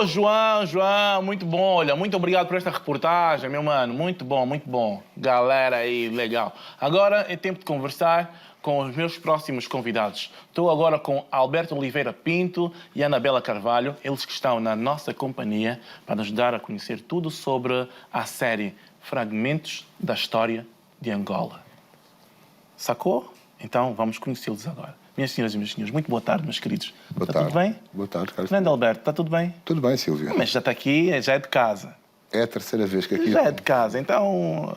Oh, João, muito bom. Olha, muito obrigado por esta reportagem, meu mano. Muito bom, muito bom. Galera aí, legal. Agora é tempo de conversar com os meus próximos convidados. Estou agora com Alberto Oliveira Pinto e Anabela Carvalho, eles que estão na nossa companhia para nos dar a conhecer tudo sobre a série Fragmentos da História de Angola. Sacou? Então vamos conhecê-los agora. Minhas senhoras e meus senhores, muito boa tarde, meus queridos. Boa Está tarde. tudo bem? Boa tarde, Carlos. Grande Alberto, está tudo bem? Tudo bem, Silvia. Mas já está aqui, já é de casa. É a terceira vez que aqui... Já é de casa, então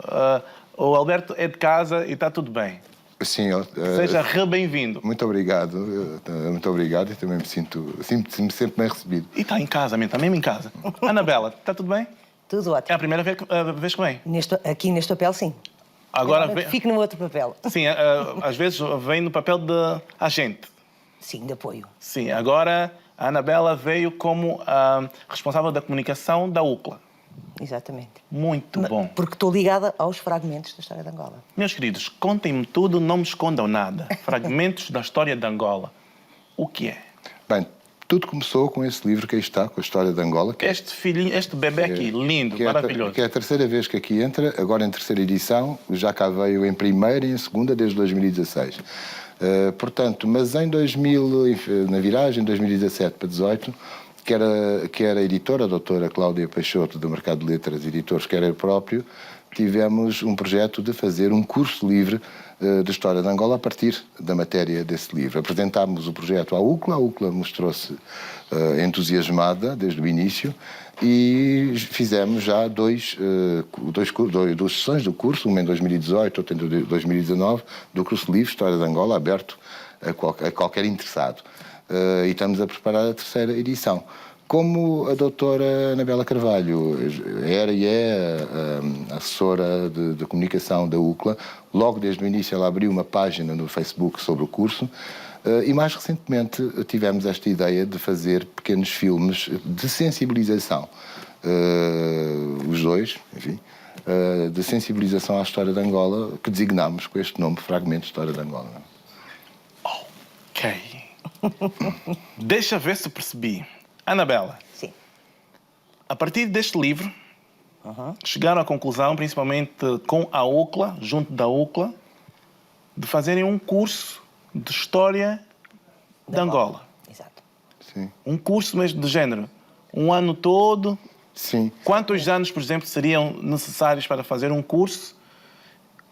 o Alberto é de casa e está tudo bem. Sim, Seja bem-vindo. muito obrigado. Muito obrigado e também me sinto sempre bem recebido. E está em casa, está mesmo em casa. Anabela, está tudo bem? Tudo É ótimo. a primeira vez que vem? Aqui neste papel, sim. Agora Realmente fico no outro papel. Sim, às vezes vem no papel de agente. Sim, de apoio. Sim, agora a Anabela veio como responsável da comunicação da UCLA. Exatamente. Muito bom. Porque estou ligada aos fragmentos da história de Angola. Meus queridos, contem-me tudo, não me escondam nada. Fragmentos da História de Angola. O que é? Bem, tudo começou com esse livro que aí está, com a história de Angola. Este filhinho, este bebê aqui, lindo, maravilhoso. Que é a terceira vez que aqui entra, agora em terceira edição, já cá veio em primeira e em segunda desde 2016. Portanto, mas em 2000, na viragem, 2017 para 2018, que era a editora, a doutora Cláudia Peixoto, do Mercado de Letras e Editores, que era eu próprio, tivemos um projeto de fazer um curso livre de História de Angola a partir da matéria desse livro. Apresentámos o projeto à UCLA, a UCLA mostrou-se entusiasmada desde o início e fizemos já duas sessões do curso, uma em 2018, outra em 2019, do curso livre História de Angola, aberto a qualquer interessado. E estamos a preparar a terceira edição. Como a doutora Anabela Carvalho era e é a assessora de comunicação da UCLA, logo desde o início ela abriu uma página no Facebook sobre o curso e mais recentemente tivemos esta ideia de fazer pequenos filmes de sensibilização, os dois, enfim, de sensibilização à história de Angola, que designámos com este nome, Fragmentos de História de Angola. Ok. Deixa ver se percebi. Anabela, Sim. a partir deste livro, chegaram à conclusão, principalmente com a UCLA, junto da UCLA, de fazerem um curso de História de Angola. Exato. Sim. Um curso mesmo de género. Um ano todo. Sim. Quantos anos, por exemplo, seriam necessários para fazer um curso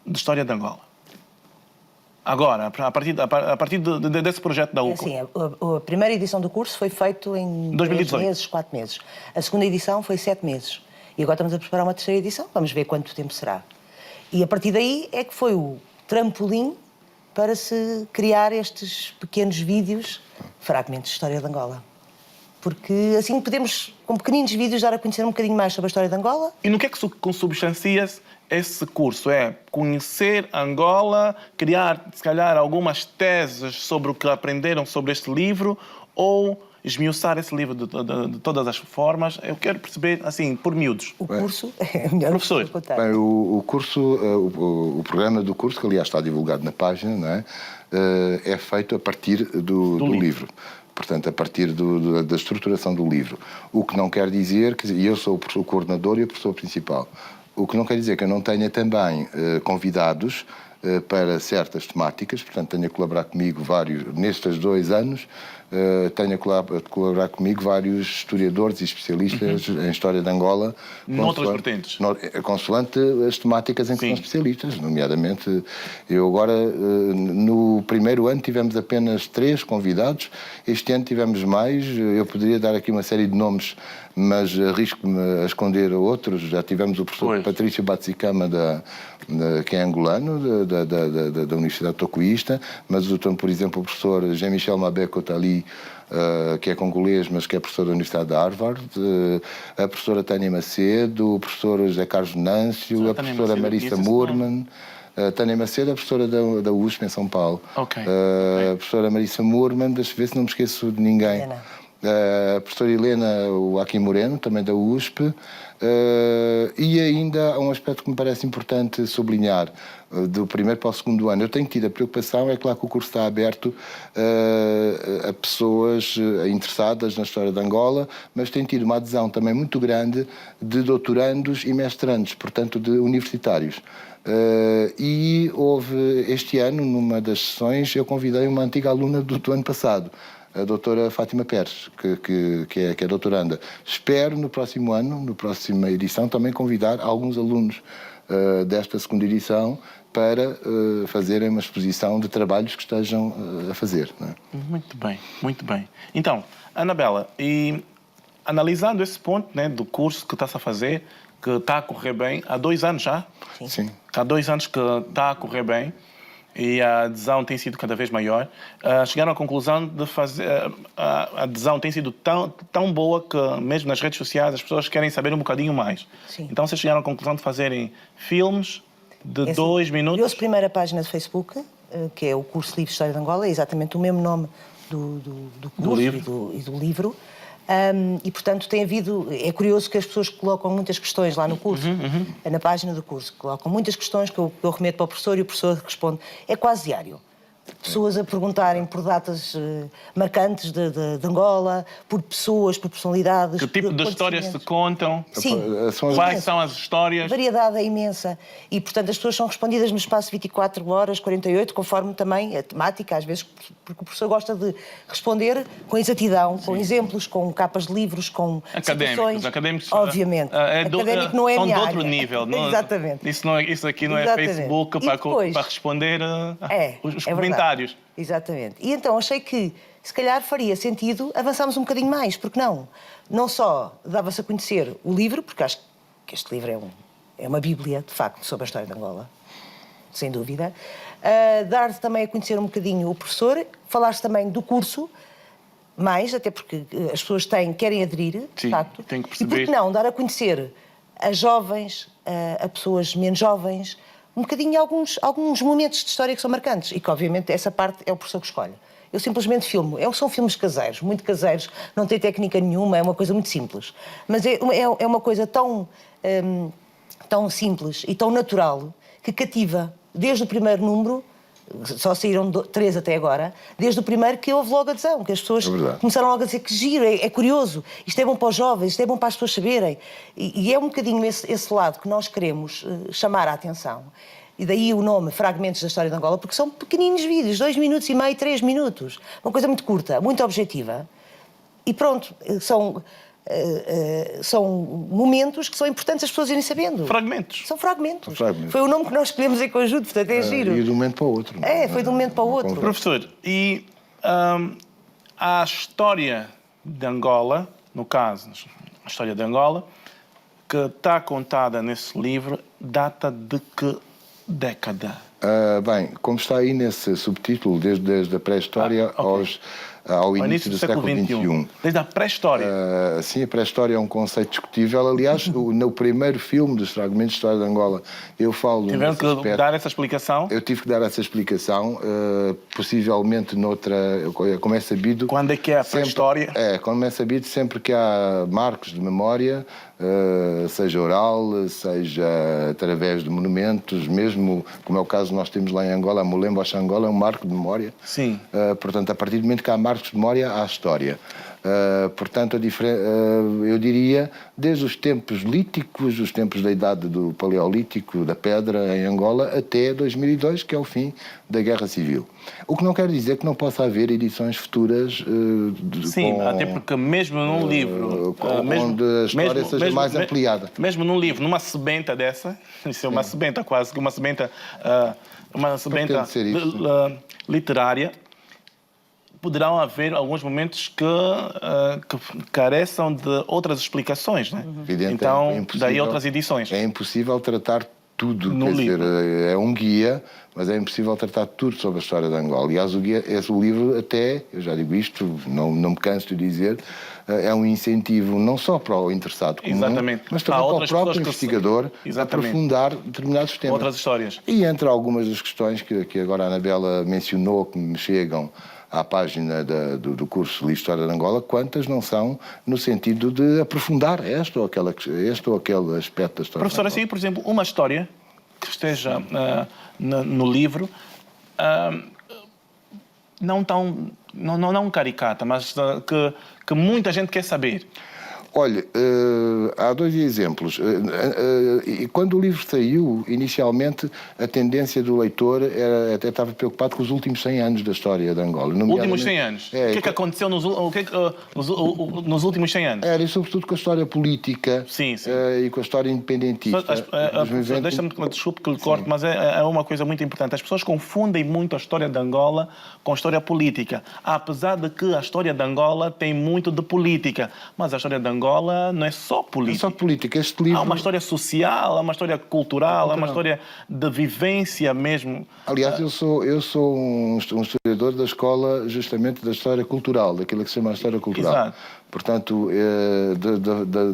de História de Angola? Agora, a partir desse projeto da UCLA. Assim, a primeira edição do curso foi feita em 2018. 3 meses, 4 meses. A segunda edição foi 7 meses. E agora estamos a preparar uma terceira edição. Vamos ver quanto tempo será. E a partir daí é que foi o trampolim para se criar estes pequenos vídeos, fragmentos de História de Angola. Porque assim podemos, com pequeninos vídeos, dar a conhecer um bocadinho mais sobre a história de Angola. E no que é que consubstancia esse curso? É conhecer Angola, criar, se calhar, algumas teses sobre o que aprenderam sobre este livro ou esmiuçar esse livro de todas as formas? Eu quero perceber, assim, por miúdos. O curso é melhor Professor. contar. Bem, o curso, o programa do curso, que aliás está divulgado na página, não é? É feito a partir do livro. Portanto, a partir da estruturação do livro. O que não quer dizer que eu sou o professor coordenador e o professor principal. O que não quer dizer que eu não tenha também convidados para certas temáticas, portanto, tenha a colaborar comigo nestes 2 anos, tenha a colaborar comigo vários historiadores e especialistas em História de Angola. Noutras vertentes. Consoante as temáticas em que são especialistas, nomeadamente, eu agora, no primeiro ano tivemos apenas 3 convidados, este ano tivemos mais, eu poderia dar aqui uma série de nomes, mas arrisco-me a esconder outros. Já tivemos o professor Patrício Batsicama, que é angolano, da Universidade Tocoísta, mas por exemplo, o professor Jean-Michel Mabeko está ali, que é congolês, mas que é professor da Universidade de Harvard, a professora Tânia Macedo, o professor José Carlos Nâncio, a professora Marissa Murman. Tânia Macedo, a professora da USP em São Paulo. A professora Marissa Murman, deixa eu ver se não me esqueço de ninguém. a professora Helena Joaquim Moreno, também da USP, e ainda há um aspecto que me parece importante sublinhar, do primeiro para o segundo ano. Eu tenho tido a preocupação, é claro que o curso está aberto a pessoas interessadas na história de Angola, mas tem tido uma adesão também muito grande de doutorandos e mestrandos, portanto de universitários. E houve este ano, numa das sessões, eu convidei uma antiga aluna do ano passado, a doutora Fátima Pérez, que é doutoranda. Espero no próximo ano, na próxima edição, também convidar alguns alunos desta segunda edição para fazerem uma exposição de trabalhos que estejam a fazer. Não é? Muito bem, muito bem. Então, Anabela, e analisando esse ponto, né, do curso que está a fazer, que está a correr bem, há 2 anos já? Sim. Há 2 anos que está a correr bem e a adesão tem sido cada vez maior. Chegaram à conclusão de fazer... A adesão tem sido tão boa que mesmo nas redes sociais as pessoas querem saber um bocadinho mais. Sim. Então vocês chegaram à conclusão de fazerem filmes de 2 minutos. Criou-se a primeira página de Facebook, que é o curso Livre História de Angola, é exatamente o mesmo nome do curso e do livro. E, portanto, tem havido... É curioso que as pessoas colocam muitas questões lá no curso, na página do curso. Colocam muitas questões que eu remeto para o professor e o professor responde. É quase diário. Pessoas a perguntarem por datas marcantes de Angola, por pessoas, por personalidades... Que tipo de histórias se contam? Sim. Quais são as histórias? A variedade é imensa. E, portanto, as pessoas são respondidas no espaço de 24 horas, 48, conforme também a temática, às vezes, porque o professor gosta de responder com exatidão, com exemplos, com capas de livros, com situações. Académicos, obviamente. Académico não é a são minha de outro área. nível. Não, Exatamente. Isso aqui não Exatamente. é Facebook para responder os comentários. Exatamente. E então achei que, se calhar, faria sentido avançarmos um bocadinho mais, porque não? Não só dava-se a conhecer o livro, porque acho que este livro é uma bíblia, de facto, sobre a história de Angola, sem dúvida. Dar-se também a conhecer um bocadinho o professor, falar-se também do curso, mais, até porque as pessoas querem aderir, de facto. Tem que perceber. E por que não dar a conhecer a jovens, a pessoas menos jovens, um bocadinho alguns momentos de história que são marcantes e que, obviamente, essa parte é o professor que escolhe. Eu simplesmente filmo. São filmes caseiros, muito caseiros, não tem técnica nenhuma, é uma coisa muito simples. Mas é uma coisa tão simples e tão natural que cativa. Desde o primeiro número, só saíram 3 até agora, desde o primeiro que houve logo adesão, que as pessoas começaram logo a dizer que giro, é curioso, isto é bom para os jovens, isto é bom para as pessoas saberem. E é um bocadinho esse lado que nós queremos chamar a atenção. E daí o nome Fragmentos da História de Angola, porque são pequeninos vídeos, 2 minutos e meio, 3 minutos. Uma coisa muito curta, muito objetiva. E pronto, são momentos que são importantes as pessoas irem sabendo. Fragmentos. São fragmentos. Foi o nome que nós escolhemos em conjunto, portanto é giro. E de um momento para o outro. Foi de um momento para o outro. Professor, e a história de Angola, no caso, a história de Angola, que está contada nesse livro, data de que década? Bem, como está aí nesse subtítulo, desde a pré-história ao início do século XXI. Desde a pré-história? Sim, a pré-história é um conceito discutível. Aliás, no primeiro filme dos Fragmentos de História de Angola, eu falo... Tiveram que dar essa explicação? Eu tive que dar essa explicação, possivelmente noutra... Como é sabido... Quando é que é a pré-história? Como é sabido, sempre que há marcos de memória, seja oral, seja através de monumentos, mesmo, como é o caso que nós temos lá em Angola, a Molembo Angola é um marco de memória. Sim. Portanto, a partir do momento que há marcos de memória, há história. Portanto, eu diria, desde os tempos líticos, os tempos da idade do Paleolítico, da pedra em Angola, até 2002, que é o fim da Guerra Civil. O que não quer dizer que não possa haver edições futuras... Sim, até porque mesmo num livro... onde a história seja mais ampliada. Mesmo num livro, numa sebenta dessa, isso é uma sebenta quase, uma sebenta literária, poderão haver alguns momentos que careçam de outras explicações, né? Evidente, então, daí outras edições. É impossível tratar tudo, no livro. É um guia, mas é impossível tratar tudo sobre a história de Angola. Aliás, o livro até, eu já digo isto, não me canso de dizer, é um incentivo não só para o interessado comum, mas também para o próprio investigador aprofundar determinados temas. Outras histórias. E entre algumas das questões que agora a Anabela mencionou, que me chegam à página do curso de História de Angola, quantas não são no sentido de aprofundar este ou aquele aspecto da história. Professor, assim, por exemplo, uma história que esteja no livro, não caricata, mas que muita gente quer saber. Olha, há dois exemplos. Quando o livro saiu, inicialmente, a tendência do leitor até estava preocupado com os últimos 100 anos da história de Angola. Últimos 100 anos? O que é que aconteceu nos últimos 100 anos? Era, e sobretudo com a história política. Sim. E com a história independentista. Deixa-me, desculpe que lhe corte, mas é uma coisa muito importante. As pessoas confundem muito a história de Angola com a história política. Apesar de que a história de Angola tem muito de política, mas a história de Angola não é só política. É só política. Este livro... Há uma história social, há uma história cultural, há uma história de vivência mesmo. Aliás, eu sou um historiador da escola, justamente, da história cultural, daquilo que se chama a história cultural. Exato. Portanto,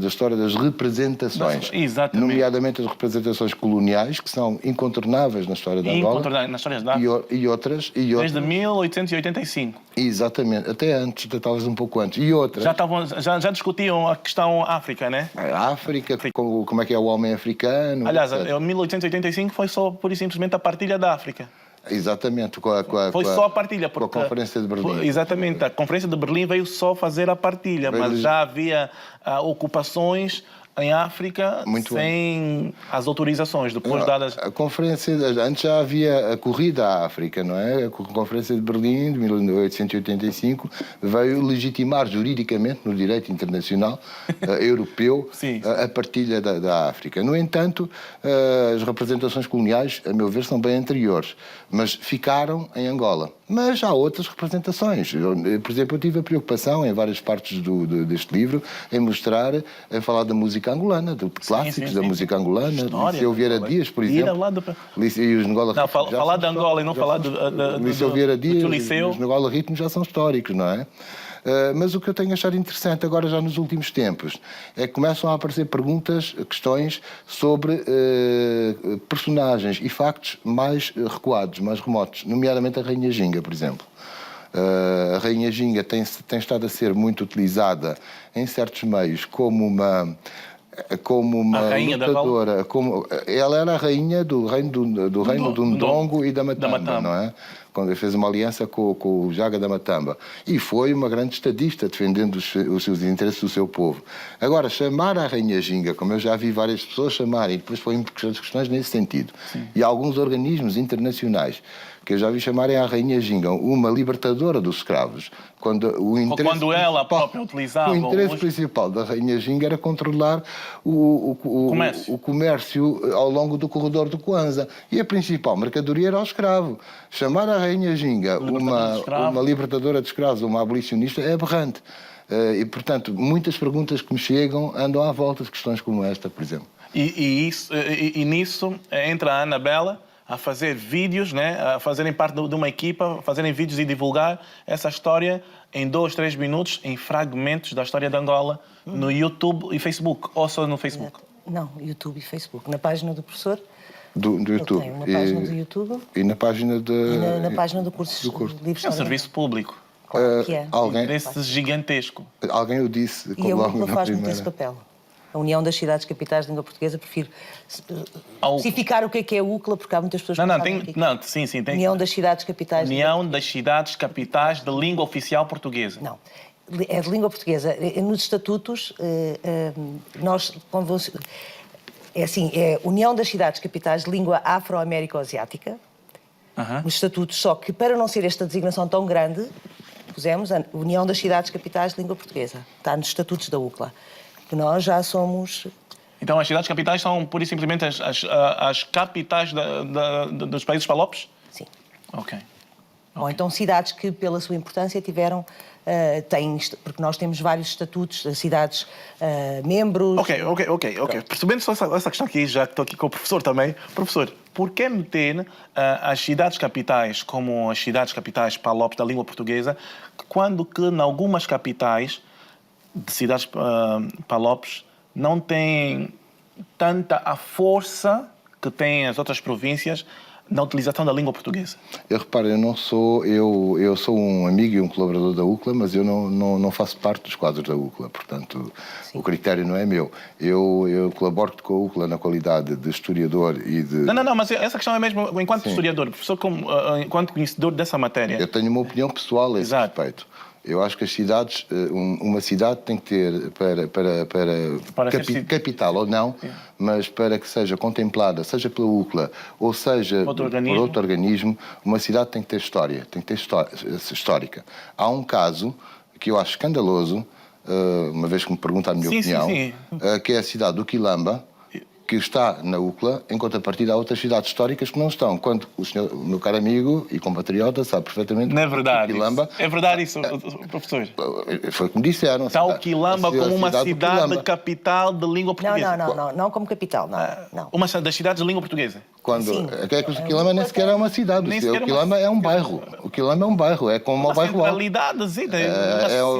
da história das representações. Exatamente. Nomeadamente as representações coloniais, que são incontornáveis na história de Angola. Incontornáveis nas histórias da África. E outras. Desde 1885. Exatamente. Até antes, talvez um pouco antes. E outras. Já discutiam a questão África, né? A África, como é que é o homem africano. Aliás, em 1885 foi só, pura e simplesmente, a partilha da África. Exatamente. Foi só a partilha. Com a Conferência de Berlim. Exatamente. A Conferência de Berlim veio só fazer a partilha, mas já havia ocupações em África sem as autorizações depois dadas. A conferência, antes já havia a corrida à África, não é? A Conferência de Berlim de 1885 veio legitimar juridicamente no direito internacional europeu a partilha da África. No entanto, as representações coloniais, a meu ver, são bem anteriores, mas ficaram em Angola. Mas há outras representações. Por exemplo, eu tive a preocupação em várias partes deste livro em mostrar, em falar da música angolana, de clássicos da música angolana, Liceu Vieira Dias, por exemplo. E os Ngola Ritmos. Falar de Angola e não falar do Liceu Vieira Dias, Liceu. Os Ngola Ritmos já são históricos, não é? Mas o que eu tenho achado interessante agora, já nos últimos tempos, é que começam a aparecer questões sobre personagens e factos mais recuados, mais remotos, nomeadamente a Rainha Ginga, por exemplo. A Rainha Ginga tem estado a ser muito utilizada em certos meios como uma lutadora. Ela era a rainha do reino do Ndongo e da Matamba, não é? Quando ele fez uma aliança com o Jaga da Matamba. E foi uma grande estadista, defendendo os seus interesses do seu povo. Agora, chamar a Rainha Ginga, como eu já vi várias pessoas chamarem, depois foi questões nesse sentido. Sim. E alguns organismos internacionais que eu já vi chamarem a Rainha Ginga uma libertadora dos escravos, quando ela própria utilizava... O interesse principal da Rainha Ginga era controlar o comércio ao longo do corredor do Kwanza. E a principal mercadoria era o escravo. Chamar a Rainha Ginga uma libertadora de escravos, uma abolicionista, é aberrante. E, portanto, muitas perguntas que me chegam andam à volta de questões como esta, por exemplo. E nisso entra a Anabela a fazer vídeos, né? A fazerem parte de uma equipa, fazerem vídeos e divulgar essa história em 2, 3 minutos, em fragmentos da história de Angola, no YouTube e Facebook, ou só no Facebook? Não, YouTube e Facebook. Na página do professor... Do YouTube. Tem uma página do YouTube. E na página na página do curso. É um serviço público. Claro que é. Interesse gigantesco. Alguém o disse. E a UCLA faz muito esse papel. A União das Cidades Capitais de Língua Portuguesa, prefiro especificar o que é a UCLA, porque há muitas pessoas que não sabem. Sim, tem. União das Cidades Capitais... União das Cidades Capitais de Língua Oficial Portuguesa. Não, é de língua portuguesa. Nos estatutos, nós... É assim, é União das Cidades Capitais de Língua Afro-Américo-Asiática, nos estatutos, só que para não ser esta designação tão grande, pusemos a União das Cidades Capitais de Língua Portuguesa. Está nos estatutos da UCLA. Que nós já somos... Então as cidades capitais são, pura e simplesmente, as capitais dos países palopes? Sim. Ok. Ou então cidades que, pela sua importância, tiveram... porque nós temos vários estatutos de cidades membros... Ok. Percebendo só essa questão aqui, já que estou aqui com o professor também. Professor, por que meter as cidades capitais como as cidades capitais palopes da língua portuguesa, quando que, em algumas capitais de cidades palopes, não têm tanta a força que têm as outras províncias na utilização da língua portuguesa? Eu reparo, eu sou um amigo e um colaborador da UCLA, mas eu não faço parte dos quadros da UCLA, portanto, o critério não é meu. Eu colaboro com a UCLA na qualidade de historiador e de... Não, mas essa questão é mesmo, enquanto historiador, professor, enquanto conhecedor dessa matéria. Eu tenho uma opinião pessoal a esse respeito. Eu acho que as cidades, uma cidade tem que ter, para capital ou não, mas para que seja contemplada, seja pela UCLA ou seja por outro organismo, uma cidade tem que ter história, tem que ter histórica. Há um caso que eu acho escandaloso, uma vez que me pergunta a minha opinião, que é a cidade do Quilamba, que está na UCLA, em contrapartida há outras cidades históricas que não estão. Quando o meu caro amigo e compatriota sabe perfeitamente... Não é verdade. Quilamba, é verdade isso, professor? Foi como disseram. Está o Quilamba como uma cidade capital de língua portuguesa. Não como capital, não. Uma das cidades de língua portuguesa. O Quilamba nem sequer é uma cidade. O Quilamba é um bairro. O Quilamba é um bairro, é como o bairro alto.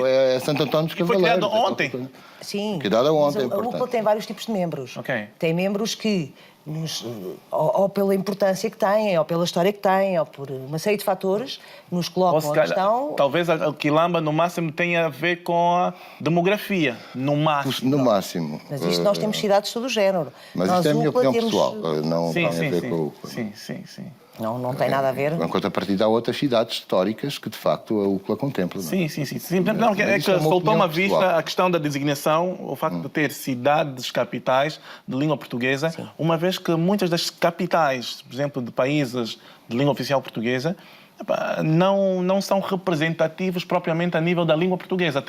É Santo António dos Cavaleiros. Foi criado ontem. Sim, criado ontem, a UCLA tem vários tipos de membros. Okay. Tem membros que, ou pela importância que têm, ou pela história que têm, ou por uma série de fatores, nos colocam a questão... Talvez o Quilamba, no máximo, tenha a ver com a demografia. No máximo. Mas isto nós temos cidades de todo o género. Mas isto é a minha opinião pessoal. Não tem a ver com a UCLA. Sim. Não tem nada a ver. Em contrapartida, há outras cidades históricas que, de facto, a UCLA contempla. Sim. Não, é que soltou-me à vista a questão da designação, o facto de ter cidades capitais de língua portuguesa, uma vez que muitas das capitais, por exemplo, de países de língua oficial portuguesa, não são representativos propriamente a nível da língua portuguesa.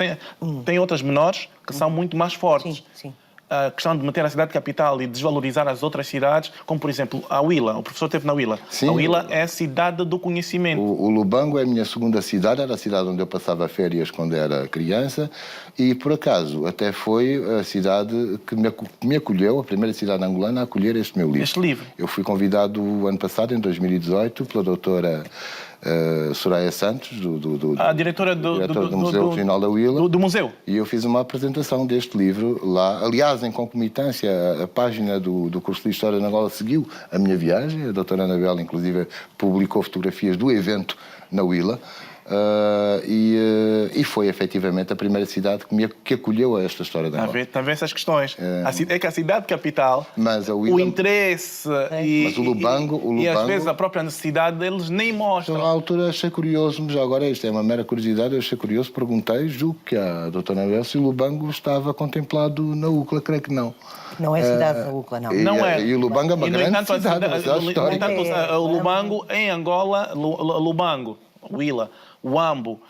Tem outras menores que são muito mais fortes. Sim. A questão de meter a cidade capital e desvalorizar as outras cidades, como, por exemplo, a Huila. O professor esteve na Huila. Sim, a Huila é a cidade do conhecimento. O Lubango é a minha segunda cidade, era a cidade onde eu passava férias quando era criança e, por acaso, até foi a cidade que me acolheu, a primeira cidade angolana a acolher este meu livro. Este livro. Eu fui convidado o ano passado, em 2018, pela doutora Soraya Santos, a diretora do Museu Regional da Huila. Do museu. E eu fiz uma apresentação deste livro lá. Aliás, em concomitância, a página do curso de História na Angola seguiu a minha viagem. A doutora Anabela, inclusive, publicou fotografias do evento na Huila. E foi efetivamente a primeira cidade que acolheu a esta história da Angola. Está a ver essas questões. É que a cidade capital, o interesse mas o Lubango, e às vezes a própria necessidade deles nem mostram. Na altura achei curioso, já agora isto é uma mera curiosidade, eu achei curioso, perguntei, julgo que a doutora Anabel, se o Lubango estava contemplado na UCLA, creio que não. Não é cidade da UCLA, não. Não é. E o Lubango é uma grande cidade, histórica. No entanto, o Lubango, em Angola, Lubango, Huila, Huambo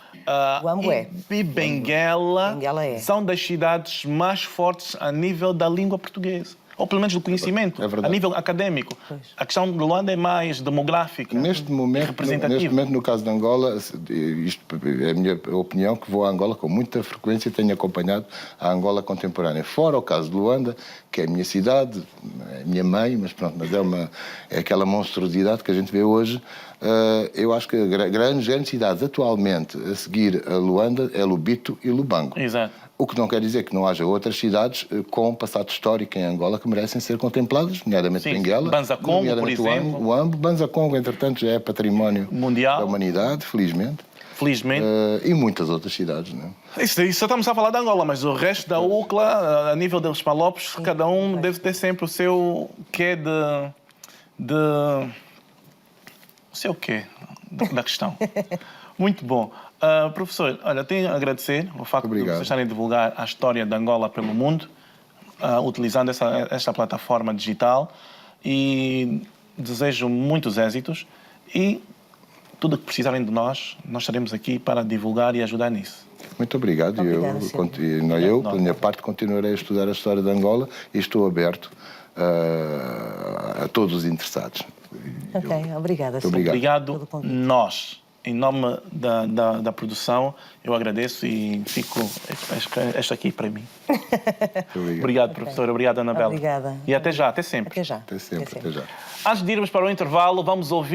e Benguela são das cidades mais fortes a nível da língua portuguesa. Ou pelo menos do conhecimento, a nível académico. A questão de Luanda é mais demográfica, neste momento, no caso de Angola, isto é a minha opinião, que vou a Angola com muita frequência e tenho acompanhado a Angola contemporânea. Fora o caso de Luanda, que é a minha cidade, é a minha mãe, mas pronto, é aquela monstruosidade que a gente vê hoje. Eu acho que grandes cidades atualmente a seguir a Luanda é Lubito e Lubango. Exato. O que não quer dizer que não haja outras cidades com passado histórico em Angola que merecem ser contempladas, nomeadamente Benguela, Banza-Congo, por exemplo. Huambo. Banza-Congo, entretanto, já é património mundial da humanidade, felizmente. E muitas outras cidades, não é? Isso só estamos a falar de Angola, mas o resto da UCLA, a nível dos Palopes, cada um deve ter sempre o seu quê o seu quê da questão. Muito bom. Professor, olha, tenho a agradecer o facto de vocês estarem a divulgar a história de Angola pelo mundo, utilizando esta plataforma digital, e desejo muitos êxitos e tudo o que precisarem de nós estaremos aqui para divulgar e ajudar nisso. Muito obrigado. Eu, pela minha parte, continuarei a estudar a história de Angola e estou aberto a todos os interessados. Ok, obrigada. Obrigado. Nós, em nome da produção, eu agradeço e fico esta aqui para mim. Obrigado, professor. Obrigado, Anabela. Obrigada. E até já, até sempre. Até já. Até sempre. Antes de irmos para o intervalo, vamos ouvir